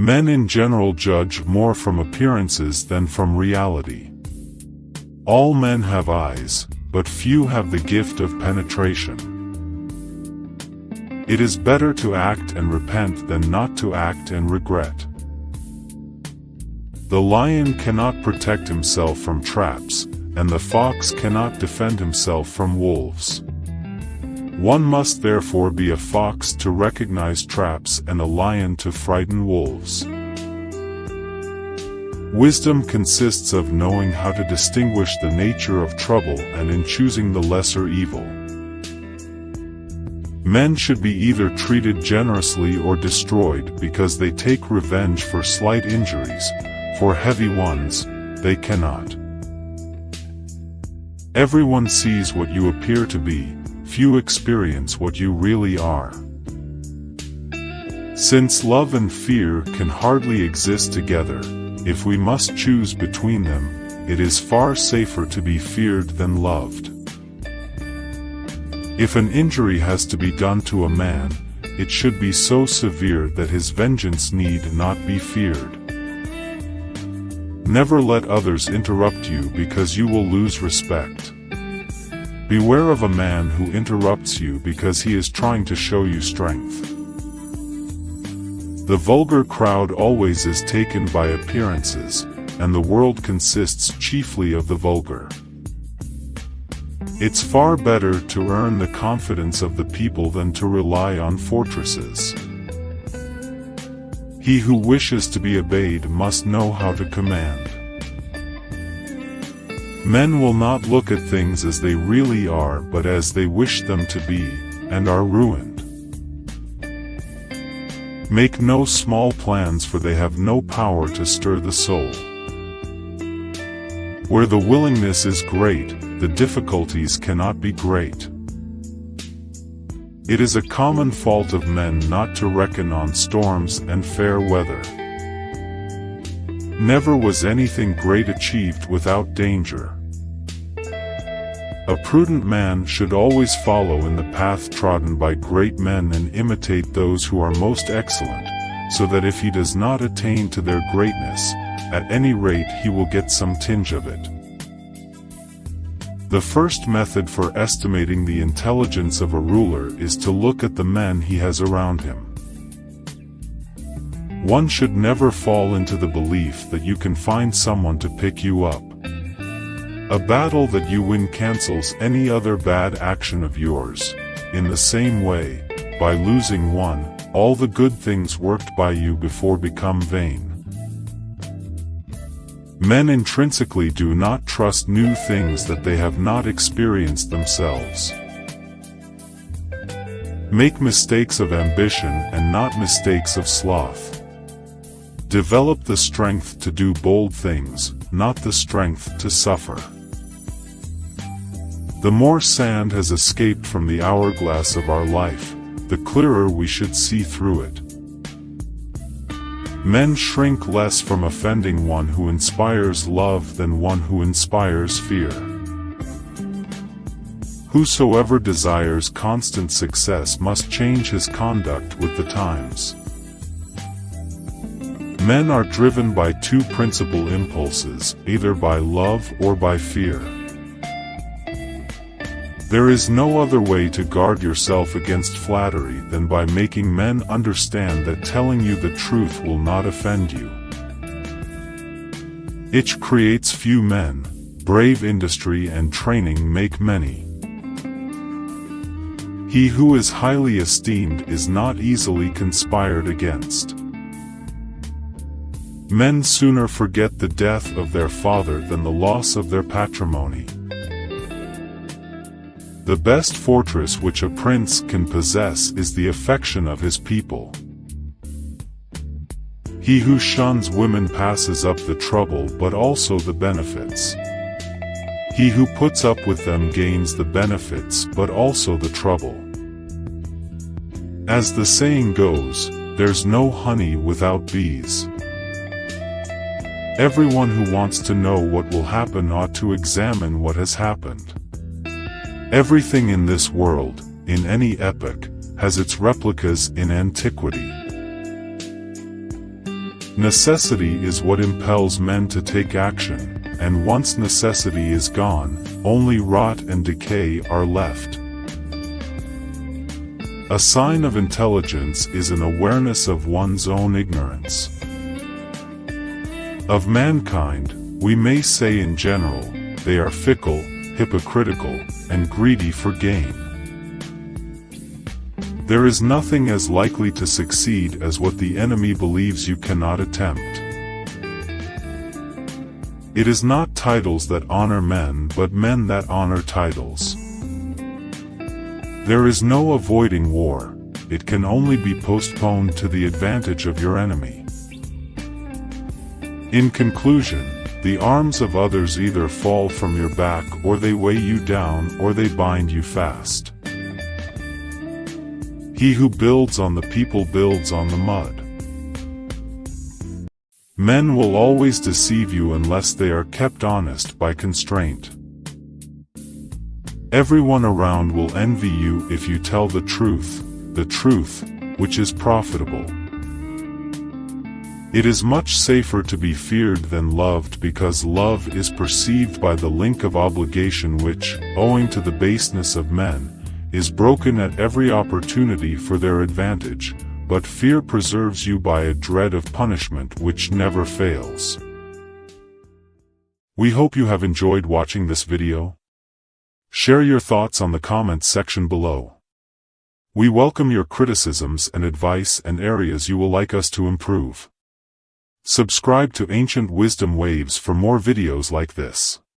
Men in general judge more from appearances than from reality. All men have eyes, but few have the gift of penetration. It is better to act and repent than not to act and regret. The lion cannot protect himself from traps, and the fox cannot defend himself from wolves. One must therefore be a fox to recognize traps and a lion to frighten wolves. Wisdom consists of knowing how to distinguish the nature of trouble and in choosing the lesser evil. Men should be either treated generously or destroyed because they take revenge for slight injuries, for heavy ones, they cannot. Everyone sees what you appear to be, few experience what you really are. Since love and fear can hardly exist together, if we must choose between them, it is far safer to be feared than loved. If an injury has to be done to a man, it should be so severe that his vengeance need not be feared. Never let others interrupt you because you will lose respect. Beware of a man who interrupts you because he is trying to show you strength. The vulgar crowd always is taken by appearances, and the world consists chiefly of the vulgar. It's far better to earn the confidence of the people than to rely on fortresses. He who wishes to be obeyed must know how to command. Men will not look at things as they really are but as they wish them to be, and are ruined. Make no small plans, for they have no power to stir the soul. Where the willingness is great, the difficulties cannot be great. It is a common fault of men not to reckon on storms and fair weather. Never was anything great achieved without danger. A prudent man should always follow in the path trodden by great men and imitate those who are most excellent, so that if he does not attain to their greatness, at any rate he will get some tinge of it. The first method for estimating the intelligence of a ruler is to look at the men he has around him. One should never fall into the belief that you can find someone to pick you up. A battle that you win cancels any other bad action of yours. In the same way, by losing one, all the good things worked by you before become vain. Men intrinsically do not trust new things that they have not experienced themselves. Make mistakes of ambition and not mistakes of sloth. Develop the strength to do bold things, not the strength to suffer. The more sand has escaped from the hourglass of our life, the clearer we should see through it. Men shrink less from offending one who inspires love than one who inspires fear. Whosoever desires constant success must change his conduct with the times. Men are driven by two principal impulses, either by love or by fear. There is no other way to guard yourself against flattery than by making men understand that telling you the truth will not offend you. It creates few men, brave industry and training make many. He who is highly esteemed is not easily conspired against. Men sooner forget the death of their father than the loss of their patrimony. The best fortress which a prince can possess is the affection of his people. He who shuns women passes up the trouble but also the benefits. He who puts up with them gains the benefits but also the trouble. As the saying goes, there's no honey without bees. Everyone who wants to know what will happen ought to examine what has happened. Everything in this world, in any epoch, has its replicas in antiquity. Necessity is what impels men to take action, and once necessity is gone, only rot and decay are left. A sign of intelligence is an awareness of one's own ignorance. Of mankind, we may say in general, they are fickle, hypocritical, and greedy for gain. There is nothing as likely to succeed as what the enemy believes you cannot attempt. It is not titles that honor men but men that honor titles. There is no avoiding war, it can only be postponed to the advantage of your enemy. In conclusion, the arms of others either fall from your back or they weigh you down or they bind you fast. He who builds on the people builds on the mud. Men will always deceive you unless they are kept honest by constraint. Everyone around will envy you if you tell the truth which is profitable. It is much safer to be feared than loved because love is perceived by the link of obligation which, owing to the baseness of men, is broken at every opportunity for their advantage, but fear preserves you by a dread of punishment which never fails. We hope you have enjoyed watching this video. Share your thoughts on the comments section below. We welcome your criticisms and advice and areas you will like us to improve. Subscribe to Ancient Wisdom Waves for more videos like this.